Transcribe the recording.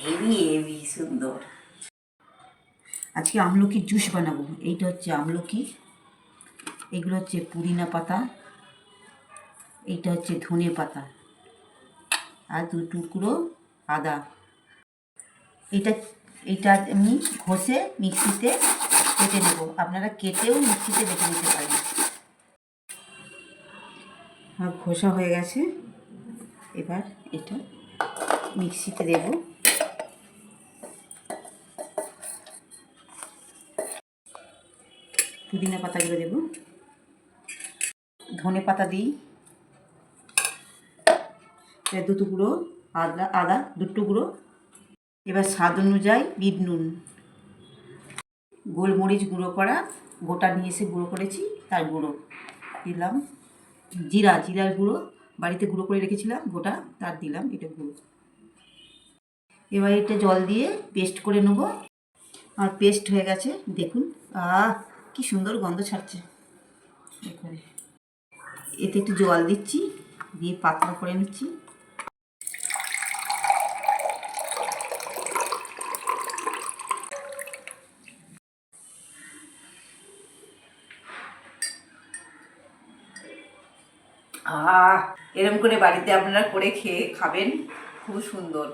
Heavy heavy সুন্দর। আজকে আমলকির juice বানাবো। এইটা হচ্ছে আমলকি, এগুলো হচ্ছে পুদিনা পাতা, এইটা হচ্ছে ধনে পাতা, আর 2 টুকরো আদা। এটা এটা আমি ঘষে মিক্সিতে বেটে নেব। আপনারা কেটেও মিক্সিতে বেটে নিতে পারেন। আর ঘষা হয়ে গেছে, এবার এটা মিক্সিতে দেব। পুদিনা পাতাগুলো দেব, ধনে পাতা দিই, 2 টুকরো আদা 2 টুকরো। এবার স্বাদ অনুযায়ী বিট নুন, গোলমরিচ গুঁড়ো করা, গোটা নিয়ে এসে গুঁড়ো করেছি তার গুঁড়ো দিলাম। জিরার গুঁড়ো বাড়িতে গুঁড়ো করে রেখেছিলাম গোটা, তার দিলাম এটা গুঁড়ো। এবার এটা জল দিয়ে পেস্ট করে নেব। আর পেস্ট হয়ে গেছে, দেখুন। কি সুন্দর গন্ধ ছাড়ছে। এতে একটু জল দিচ্ছি, দিয়ে পাতলা করে নিচ্ছি। এরকম করে বাড়িতে আপনারা করে খেয়ে খাবেন, খুব সুন্দর।